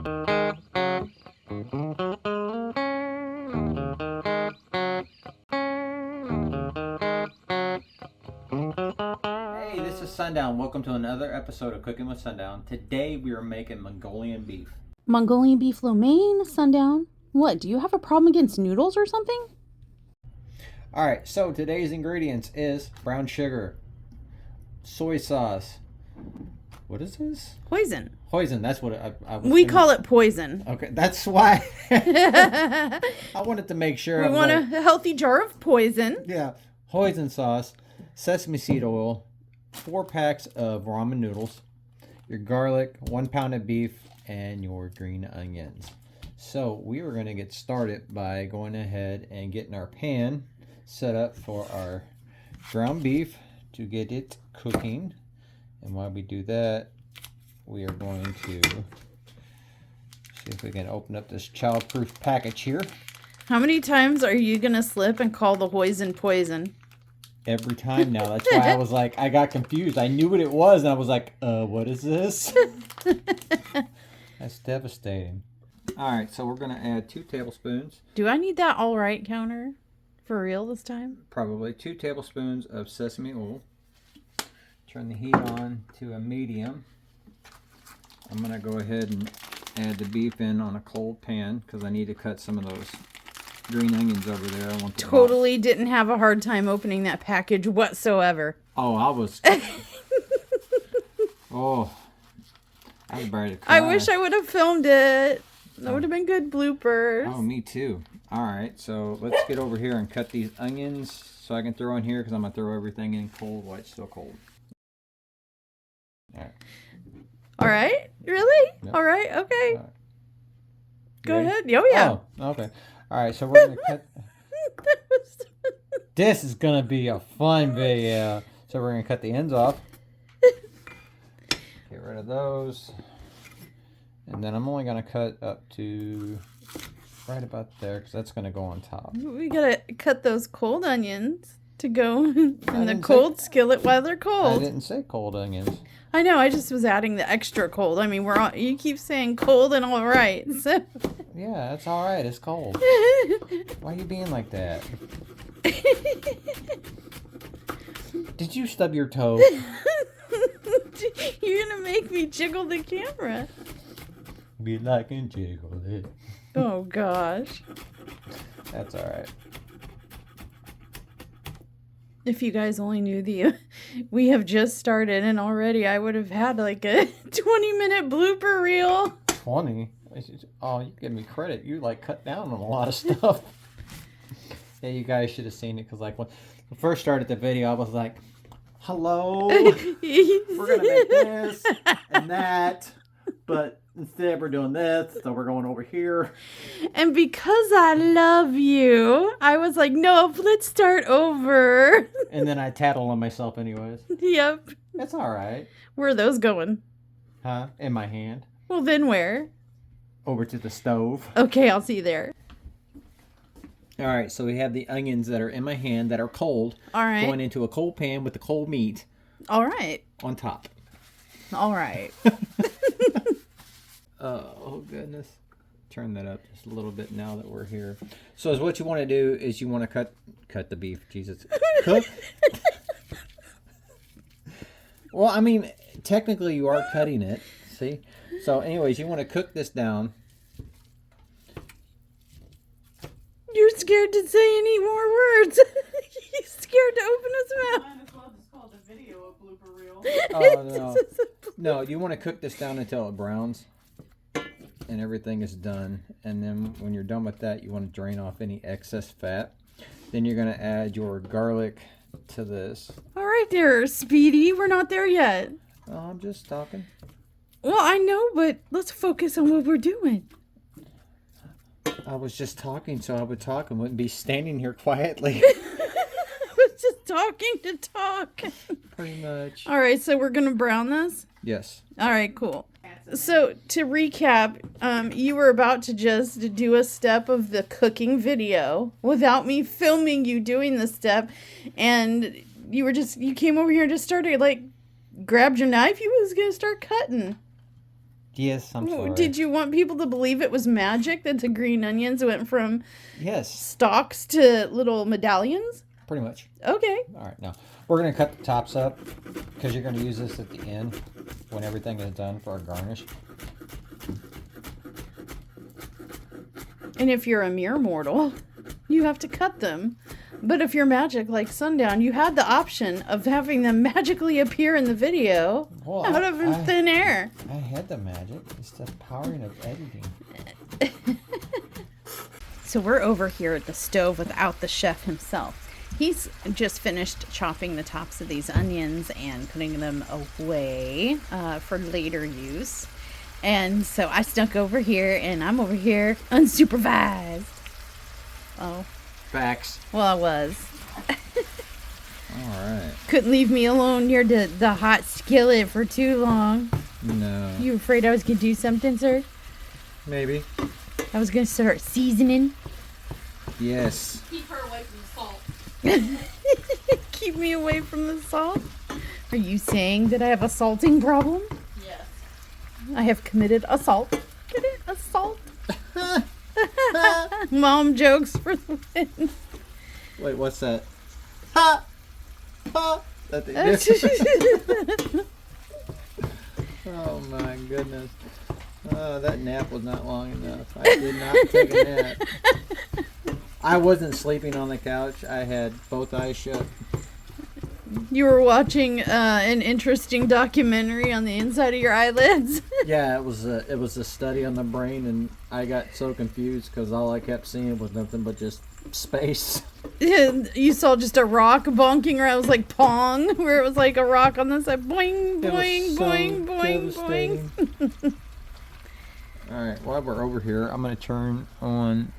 Hey, this is Sundown. Welcome to another episode of Cooking with Sundown. Today we are making Mongolian beef. Mongolian Beef Lo Mein, Sundown. What, do you have a problem against noodles or something? Alright, so today's ingredients is brown sugar, soy sauce. What is this? Poison. Hoisin, that's what I was We call it poison. Okay, that's why. I wanted to make sure. We want a healthy jar of poison. Yeah, hoisin sauce, sesame seed oil, 4 packs of ramen noodles, your garlic, 1 pound of beef, and your green onions. So we are going to get started by going ahead and getting our pan set up for our ground beef to get it cooking. And while we do that, we are going to see if we can open up this childproof package here. How many times are you going to slip and call the hoisin poison? Every time now. That's why I was like, I got confused. I knew what it was, and I was like, what is this? That's devastating. All right, so we're going to add 2 tablespoons. Do I need that all right counter for real this time? Probably 2 tablespoons of sesame oil. Turn the heat on to a medium. I'm going to go ahead and add the beef in on a cold pan because I need to cut some of those green onions over there. I want the Totally didn't have a hard time opening that package whatsoever. Oh, I was... oh, I was ready to cry. I wish I would have filmed it. That would have been good bloopers. Oh, me too. All right, so let's get over here and cut these onions so I can throw in here because I'm going to throw everything in cold while it's still cold. All right. All right? Really? Yep. All right, okay. All right. Go Ready? ahead. Oh, yeah. Oh, okay. All right, so we're going to cut... This is going to be a fun video. So we're going to cut the ends off. Get rid of those. And then I'm only going to cut up to right about there because that's going to go on top. We gotta cut those cold onions to go in the cold skillet while they're I cold. didn't say cold onions. I know, I just was adding the extra cold. I mean, you keep saying cold and all right. So. Yeah, it's all right. It's cold. Why are you being like that? Did you stub your toe? You're gonna make me jiggle the camera. We like and jiggle it. Oh gosh. That's all right. If you guys only knew we have just started and already I would have had like a 20-minute blooper reel. 20? Oh, you give me credit. You like cut down on a lot of stuff. Yeah, you guys should have seen it because like when I first started the video, I was like, hello, we're going to make this and that, but instead we're doing this, so we're going over here. And because I love you, I was like, no, let's start over. And then I tattled on myself anyways. Yep. That's all right. Where are those going? Huh? In my hand. Well, then where? Over to the stove. Okay, I'll see you there. All right, so we have the onions that are in my hand that are cold. All right. Going into a cold pan with the cold meat. All right. On top. All right. Oh, goodness. Turn that up just a little bit now that we're here. So what you want to do is you want to cut the beef. Jesus. Cook. Well, I mean, technically you are cutting it. See? So anyways, you want to cook this down. You're scared to say any more words. He's scared to open his mouth. Might as well just call the video a blooper reel. Oh, no. No, you want to cook this down until it browns. And everything is done. And then when you're done with that, you want to drain off any excess fat. Then you're going to add your garlic to this. All right there, Speedy. We're not there yet. Oh, I'm just talking. Well, I know, but let's focus on what we're doing. I was just talking, so I would talk and wouldn't be standing here quietly. I was just talking to talk. Pretty much. All right, so we're going to brown this? Yes. All right, cool. So to recap, you were about to just do a step of the cooking video without me filming you doing the step, and you came over here and just started, like, grabbed your knife, you was gonna start cutting. Yes, I'm sorry. Did you want people to believe it was magic that the green onions went from Yes, stalks to little medallions? pretty much. Okay. All right, now we're going to cut the tops up because you're going to use this at the end when everything is done for our garnish. And if you're a mere mortal, you have to cut them. But if you're magic like Sundown, you had the option of having them magically appear in the video Well, out of thin air. I had the magic. It's the powering of editing. So we're over here at the stove without the chef himself. He's just finished chopping the tops of these onions and putting them away for later use. And so I snuck over here, and I'm over here unsupervised. Oh. Facts. Well, I was. All right. Couldn't leave me alone near the hot skillet for too long. No. You afraid I was going to do something, sir? Maybe. I was going to start seasoning. Yes. Keep her away from the salt. Keep me away from the salt? Are you saying that I have a salting problem? Yes. I have committed assault. Assault. Mom jokes for the win. Wait, what's that? Ha! Ha! That the Oh my goodness. That nap was not long enough. I did not take a nap. I wasn't sleeping on the couch. I had both eyes shut. You were watching an interesting documentary on the inside of your eyelids. Yeah, it was a study on the brain, and I got so confused because all I kept seeing was nothing but just space. You saw just a rock bonking around. It was like Pong, where it was like a rock on the side. Boing, It was boing, so boing, boing, devastating. boing. All right, while we're over here, I'm going to turn on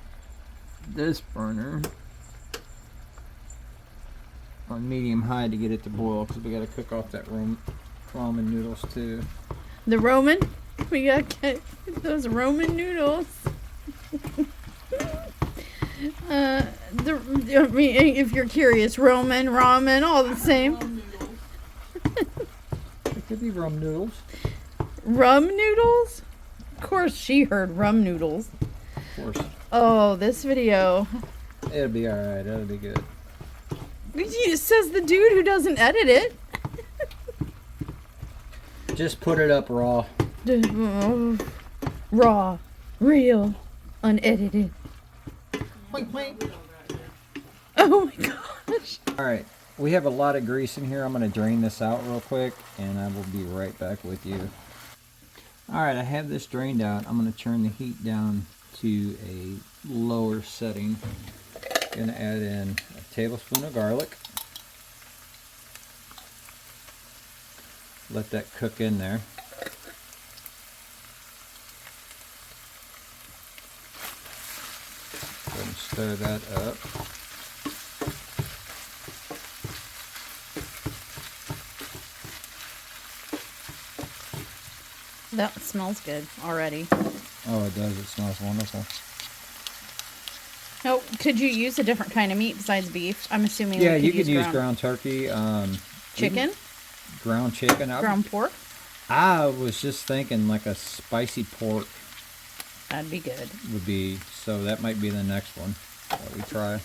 this burner on medium high to get it to boil because we got to cook off that ramen noodles too. The Roman? We got to get those Roman noodles. I mean, if you're curious, Roman, ramen, all the same. Rum noodles. It could be rum noodles. Rum noodles? Of course she heard rum noodles. Of course. Oh, this video. It'll be all right. It'll be good. It says the dude who doesn't edit it. Just put it up raw. Raw, real, unedited. Oh my gosh. All right. We have a lot of grease in here. I'm going to drain this out real quick, and I will be right back with you. All right, I have this drained out. I'm going to turn the heat down to a lower setting. Going to add in a tablespoon of garlic. Let that cook in there. Go ahead and stir that up. That smells good already. Oh, it does. It smells wonderful. Oh, could you use a different kind of meat besides beef? I'm assuming. Yeah, we you could use ground turkey. chicken, Ground chicken. ground pork. I was just thinking like a spicy pork That'd be good. would be, so that might be the next one that we try.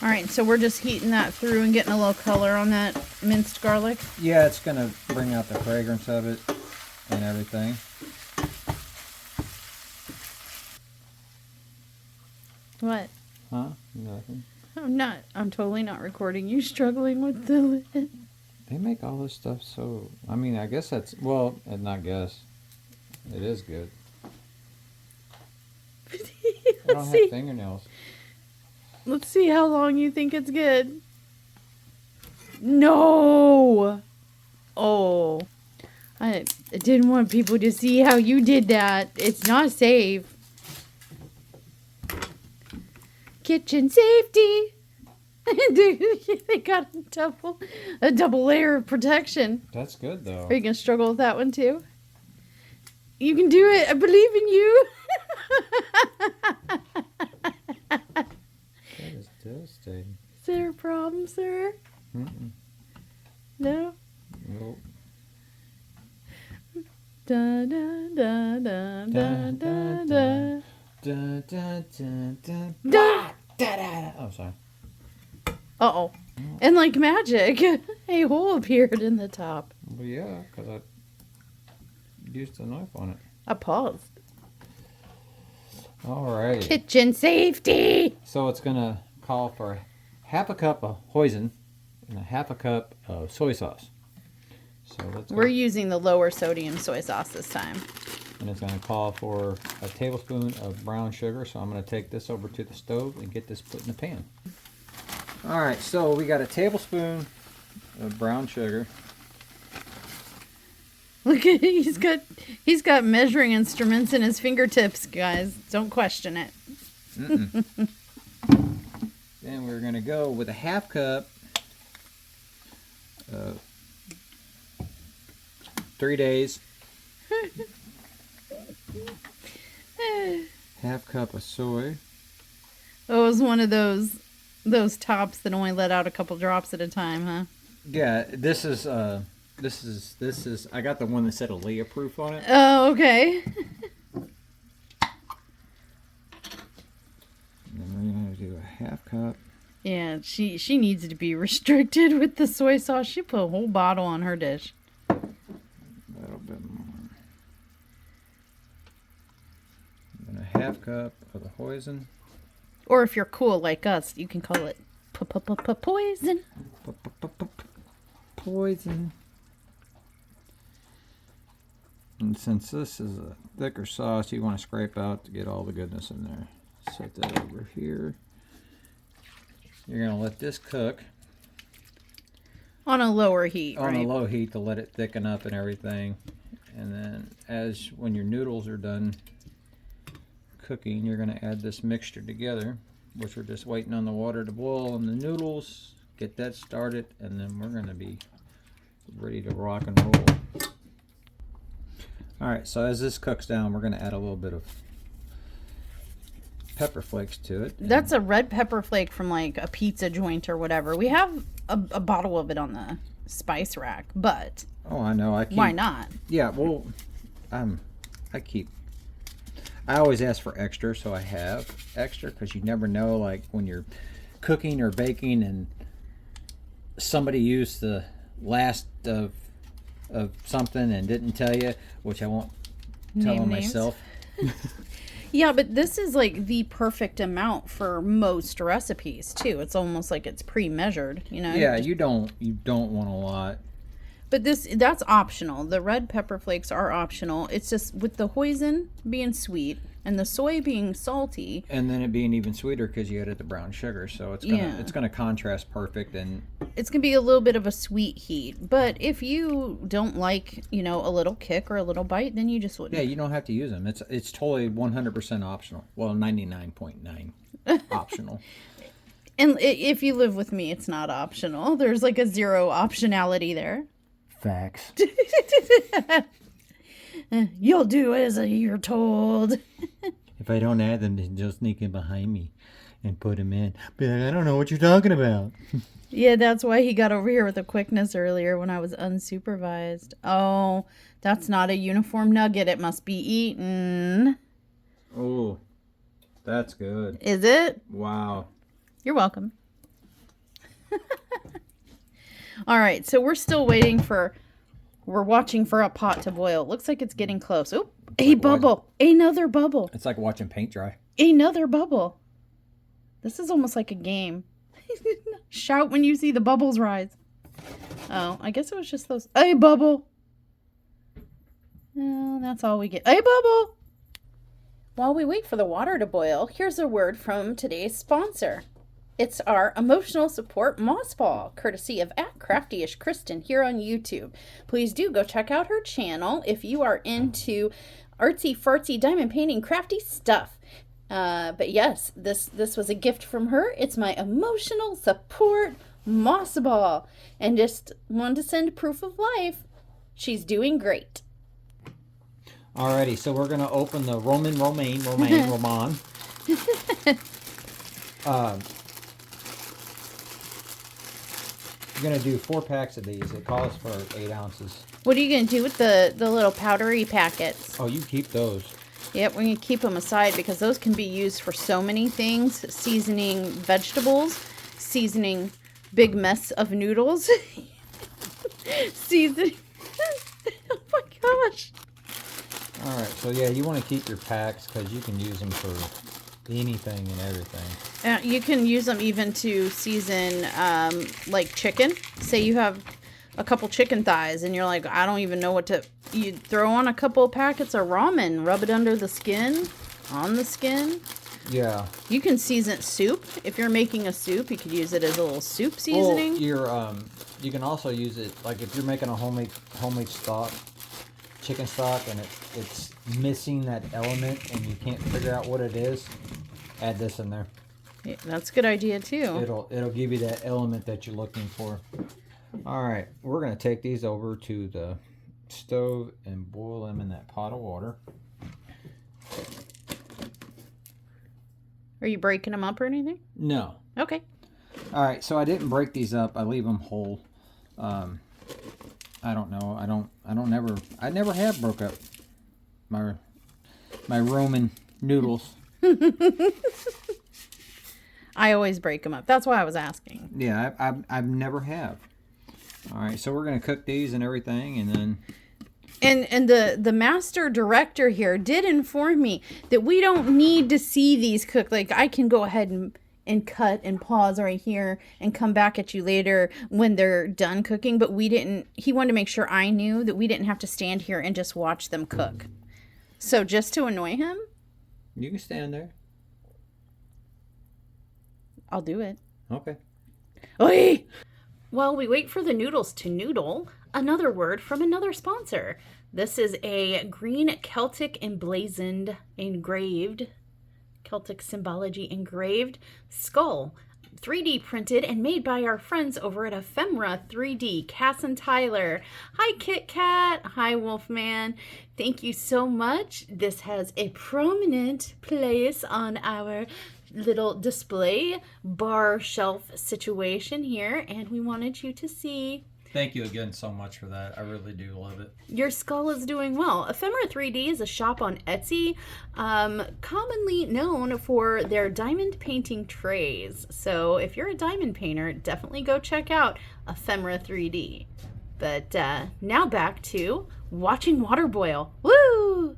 All right, so we're just heating that through and getting a little color on that minced garlic. Yeah, it's going to bring out the fragrance of it and everything. What? Huh? Nothing. I'm totally not recording you struggling with the lid. They make all this stuff so, I mean, I guess that's, well, not guess. It is good. I don't Let's have see. fingernails. Let's see how long you think it's good. No. Oh. I didn't want people to see how you did that. It's not safe. Kitchen safety. They got a double layer of protection. That's good though. Are you gonna struggle with that one too? You can do it. I believe in you. That is devastating. Is there a problem, sir? Mm-mm. No? Nope. Da, da, da, da, da, da, da. Dun, dun, dun, dun. Da. Da, da, da. Oh, sorry. Uh-oh. And like magic, a hole appeared in the top. Well, yeah, because I used the knife on it. I paused. All right. Kitchen safety. So it's going to call for half a cup of hoisin and a half a cup of soy sauce. So let's We're using the lower sodium soy sauce this time. And it's going to call for a tablespoon of brown sugar. So I'm going to take this over to the stove and get this put in the pan. All right, so we got a tablespoon of brown sugar. Look at he's got measuring instruments in his fingertips, guys. Don't question it. Then we're going to go with a half cup of 3 days. Half cup of soy. Oh, it was one of those tops that only let out a couple drops at a time, huh? Yeah, this is I got the one that said Aaliyah proof on it. Oh, okay. And then we're gonna do a half cup. Yeah, she needs to be restricted with the soy sauce. She put a whole bottle on her dish. A little bit more. And then a half cup of the hoisin. Or if you're cool like us, you can call it poison. Poison. And since this is a thicker sauce, you want to scrape out to get all the goodness in there. Set that over here. You're going to let this cook On a lower heat, on right? a low heat to let it thicken up and everything. And then when your noodles are done cooking, you're going to add this mixture together, which we're just waiting on the water to boil on the noodles, get that started, and then we're going to be ready to rock and roll. All right, so as this cooks down, we're going to add a little bit of pepper flakes to it. That's a red pepper flake from like a pizza joint or whatever. We have a bottle of it on the spice rack, but Oh, I know. why not? Yeah, well, I always ask for extra, so I have extra because you never know, like when you're cooking or baking and somebody used the last of something and didn't tell you, which I won't tell Name them names. myself. Yeah, but this is like the perfect amount for most recipes too. It's almost like it's pre-measured, you know? Yeah, you don't want a lot. But that's optional. The red pepper flakes are optional. It's just with the hoisin being sweet and the soy being salty. And then it being even sweeter because you added the brown sugar, so it's gonna contrast perfect. And It's going to be a little bit of a sweet heat. But if you don't like, a little kick or a little bite, then you just wouldn't. yeah, you don't have to use them. It's totally 100% optional. Well, 99.9 optional. And if you live with me, it's not optional. There's like a zero optionality there. Facts. You'll do as you're told. If I don't add them, then they'll sneak in behind me and put them in. Be like, I don't know what you're talking about. Yeah, that's why he got over here with the quickness earlier when I was unsupervised. Oh, that's not a uniform nugget. It must be eaten. Oh, that's good. Is it? Wow. You're welcome. All right, so we're still we're watching for a pot to boil. Looks like it's getting close. Oop, a bubble. Another bubble. It's like watching paint dry. Another bubble. This is almost like a game. Shout when you see the bubbles rise. Oh, I guess it was just those. A bubble. No, that's all we get. A bubble. While we wait for the water to boil, here's a word from today's sponsor. It's our emotional support moss ball, courtesy of @CraftyishKristen here on YouTube. Please do go check out her channel if you are into artsy fartsy diamond painting crafty stuff. But yes, this was a gift from her. It's my emotional support moss ball, and just wanted to send proof of life. She's doing great. Alrighty, so we're gonna open the Ramen. You're going to do 4 packs of these. It calls for 8 ounces. What are you going to do with the little powdery packets? Oh, you keep those. Yep, we're going to keep them aside because those can be used for so many things. Seasoning vegetables, seasoning big mess of noodles, seasoning... Oh my gosh. Alright, so yeah, you want to keep your packs because you can use them for anything and everything. You can use them even to season like chicken. Say you have a couple chicken thighs and you're like, I don't even know what to... You throw on a couple packets of ramen, rub it under the skin, on the skin. Yeah. You can season soup. If you're making a soup, you could use it as a little soup seasoning. You can also use it, like if you're making a homemade stock, chicken stock, and it's missing that element and you can't figure out what it is, add this in there. Yeah, that's a good idea too. It'll give you that element that you're looking for. Alright, we're going to take these over to the stove and boil them in that pot of water. Are you breaking them up or anything? No. Okay. Alright, so I didn't break these up. I leave them whole. I don't know. I never have broke up my Roman noodles. I always break them up. That's why I was asking. Yeah, I've never have. All right, so we're gonna cook these and everything, and then. And the master director here did inform me that we don't need to see these cooked. Like, I can go ahead and cut and pause right here and come back at you later when they're done cooking. But he wanted to make sure I knew that we didn't have to stand here and just watch them cook. So just to annoy him. You can stand there. I'll do it. Okay. Oi! While we wait for the noodles to noodle, another word from another sponsor. This is a green Celtic engraved Celtic symbology engraved skull, 3D printed and made by our friends over at Ephemera 3D, Cass and Tyler. Hi, Kit Kat. Hi, Wolfman. Thank you so much. This has a prominent place on our little display bar shelf situation here, and we wanted you to see. Thank you again so much for that. I really do love it. Your skull is doing well. Ephemera 3D is a shop on Etsy, commonly known for their diamond painting trays. So if you're a diamond painter, definitely go check out Ephemera 3D. But now back to watching water boil. Woo!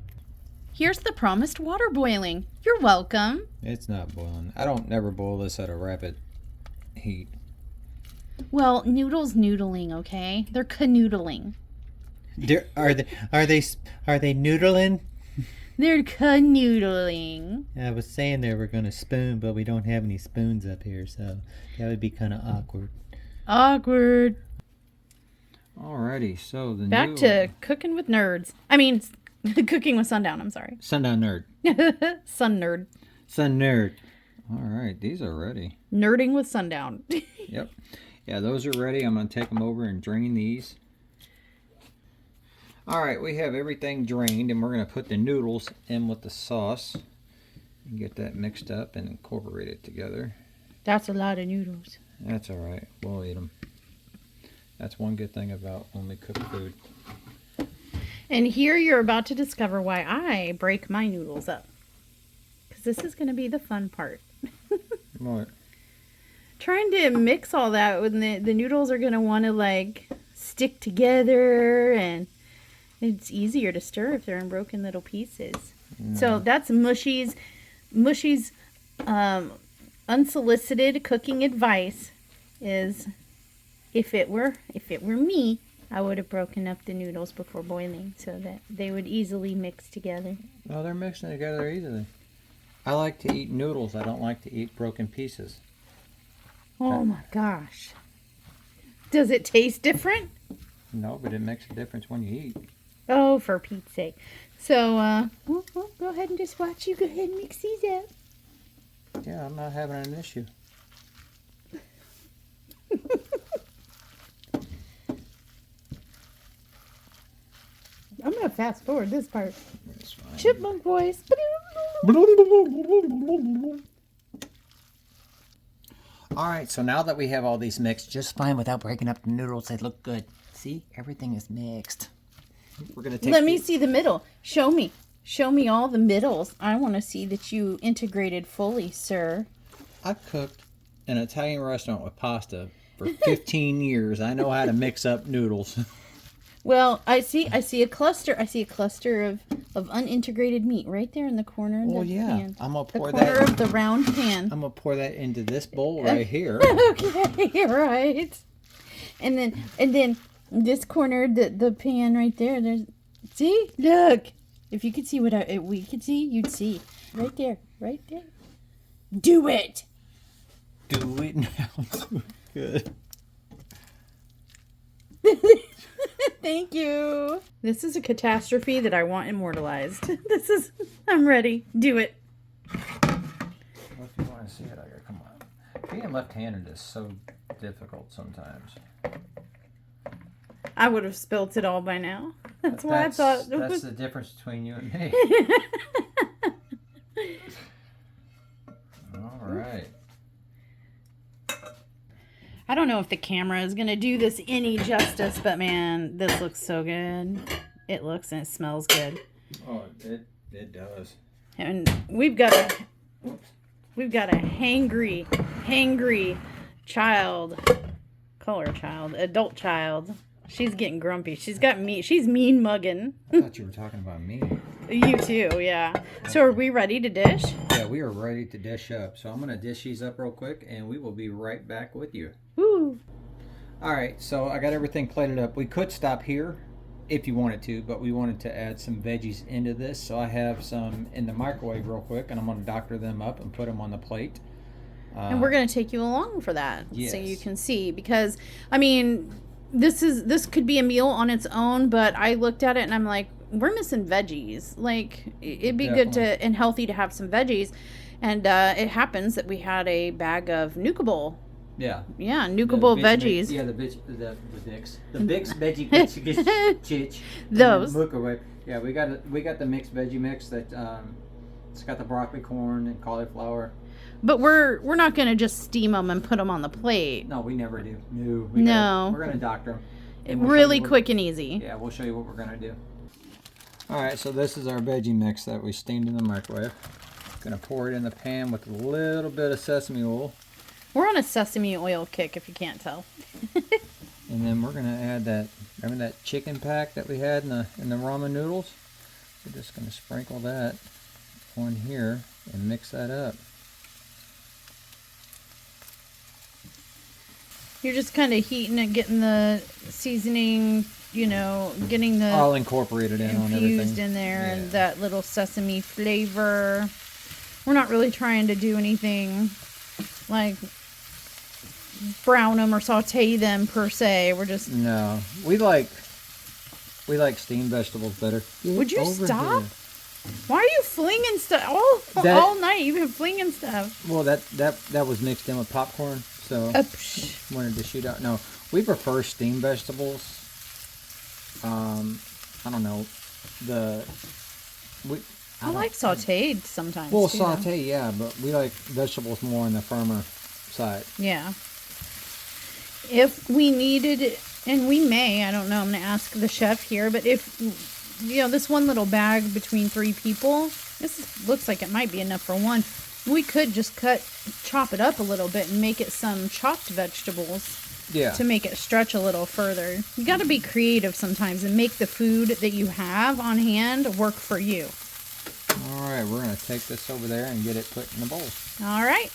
Here's the promised water boiling. You're welcome. It's not boiling. I don't never boil this at a rapid heat. Well, noodles noodling, okay? They're canoodling. Are they noodling? They're canoodling. I was saying they were going to spoon, but we don't have any spoons up here, so that would be kind of awkward. Awkward. Alrighty, so the back to cooking with nerds. I mean, cooking with Sundown. I'm sorry. Sundown nerd. Sun nerd. Sun nerd. All right, these are ready. Nerding with Sundown. Yep. Yeah, those are ready. I'm going to take them over and drain these. All right, we have everything drained, and we're going to put the noodles in with the sauce and get that mixed up and incorporate it together. That's a lot of noodles. That's all right. We'll eat them. That's one good thing about when we cook food. And here you're about to discover why I break my noodles up. Because this is going to be the fun part. What? Trying to mix all that when the noodles are going to want to like stick together, and it's easier to stir if they're in broken little pieces. No. So that's Mushy's unsolicited cooking advice is if it were me, I would have broken up the noodles before boiling so that they would easily mix together. Well, they're mixing together easily. I like to eat noodles. I don't like to eat broken pieces. Oh my gosh. Does it taste different? No, but it makes a difference when you eat. Oh, for Pete's sake. So, well, go ahead and just watch you go ahead and mix these up. Yeah, I'm not having an issue. I'm going to fast forward this part. Chipmunk voice. Alright, so now that we have all these mixed just fine without breaking up the noodles, they look good. See? Everything is mixed. We're gonna take. Let me see the middle. Show me. Show me all the middles. I want to see that you integrated fully, sir. I've cooked in an Italian restaurant with pasta for 15 years. I know how to mix up noodles. Well, I see a cluster. I see a cluster of unintegrated meat right there in the corner of the pan. I'm gonna pour the corner that. of the round pan. I'm gonna pour that into this bowl right here. Okay, right. And then this corner, the pan right there. There's, see, look. If you could see what we could see, you'd see right there, right there. Do it. Do it now. Good. Thank you. This is a catastrophe that I want immortalized. I'm ready. Do it. Well, if you want to see it, come on. Being left-handed is so difficult sometimes. I would have spilt it all by now. That's why I thought it that's was... the difference between you and me. All right. I don't know if the camera is going to do this any justice, but man, this looks so good. It looks and it smells good. Oh, it does. And we've got a hangry child, adult child. She's getting grumpy. She's got meat. She's mean mugging. I thought you were talking about me. You too, yeah. So are we ready to dish? Yeah, we are ready to dish up. So I'm going to dish these up real quick, and we will be right back with you. Woo! All right, so I got everything plated up. We could stop here if you wanted to, but we wanted to add some veggies into this. So I have some in the microwave real quick, and I'm going to doctor them up and put them on the plate. And we're going to take you along for that, yes. So you can see. Because, I mean, this could be a meal on its own, but I looked at it and I'm like, we're missing veggies. Like, it'd be Definitely. good to and healthy to have some veggies. And it happens that we had a bag of Nuka Bowl. Yeah. Yeah, Nuka Bowl veggies. Yeah, the Bix veggie chich. Those. Yeah, we got the mixed veggie mix that it's got the broccoli, corn, and cauliflower. But we're not gonna just steam them and put them on the plate. No, we never do. No. We're gonna doctor them. Really quick and easy. Yeah, we'll show you what we're gonna do. All right, so this is our veggie mix that we steamed in the microwave. Gonna pour it in the pan with a little bit of sesame oil. We're on a sesame oil kick, if you can't tell. And then we're gonna add that. Remember that chicken pack that we had in the ramen noodles? We're just gonna sprinkle that on here and mix that up. You're just kind of heating it, getting the seasoning, getting the I'll incorporate it in on everything. infused in there, Yeah. and that little sesame flavor. We're not really trying to do anything like brown them or saute them per se. We're just. No, we like steamed vegetables better. Would you Over stop? here. Why are you flinging stuff all night? You've been flinging stuff. Well, that was mixed in with popcorn, so wanted to shoot out. No, we prefer steamed vegetables. I don't know I like sauteed sometimes. Well, too, saute, yeah, but we like vegetables more on the firmer side. Yeah. If we needed it, and we may, I don't know, I'm going to ask the chef here, but if, this one little bag between 3 people, looks like it might be enough for one. We could just chop it up a little bit and make it some chopped vegetables. Yeah. To make it stretch a little further. You got to be creative sometimes and make the food that you have on hand work for you. All right, we're going to take this over there and get it put in the bowl. All right.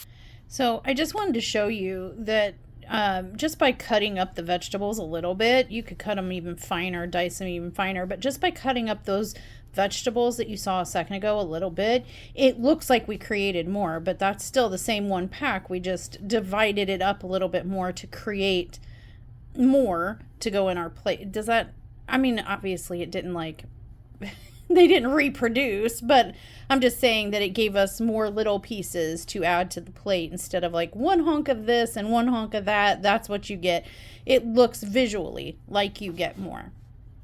So I just wanted to show you that just by cutting up the vegetables a little bit, you could cut them even finer, dice them even finer, but just by cutting up those vegetables that you saw a second ago a little bit, it looks like we created more, but that's still the same one pack. We just divided it up a little bit more to create more to go in our plate. Does that, obviously it didn't they didn't reproduce, but I'm just saying that it gave us more little pieces to add to the plate instead of one hunk of this and one hunk of that. That's what you get. It looks visually like you get more.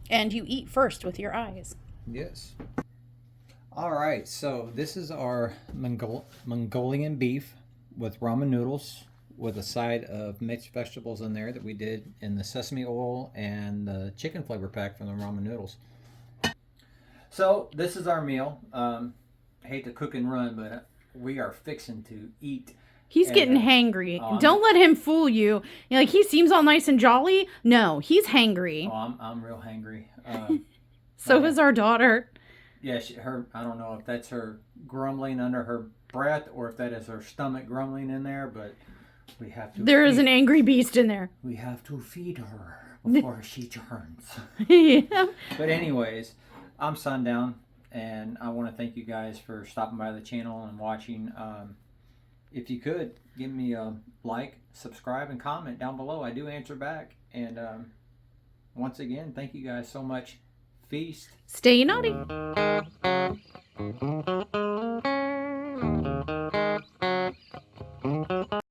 And you eat first with your eyes. Yes. All right, so this is our Mongolian beef with ramen noodles with a side of mixed vegetables in there that we did in the sesame oil and the chicken flavor pack from the ramen noodles. So this is our meal. Hate to cook and run, but we are fixing to eat. He's And, getting hangry. oh, Don't let him fool you. Like, he seems all nice and jolly. No, he's hangry. Oh, I'm real hangry. So is our daughter. Yeah, I don't know if that's her grumbling under her breath or if that is her stomach grumbling in there, but we have to. There is an angry beast in there. We have to feed her before she turns. Yeah. But anyways, I'm Sundown, and I want to thank you guys for stopping by the channel and watching. If you could, give me a like, subscribe, and comment down below. I do answer back. And once again, thank you guys so much. Feast. Stay naughty.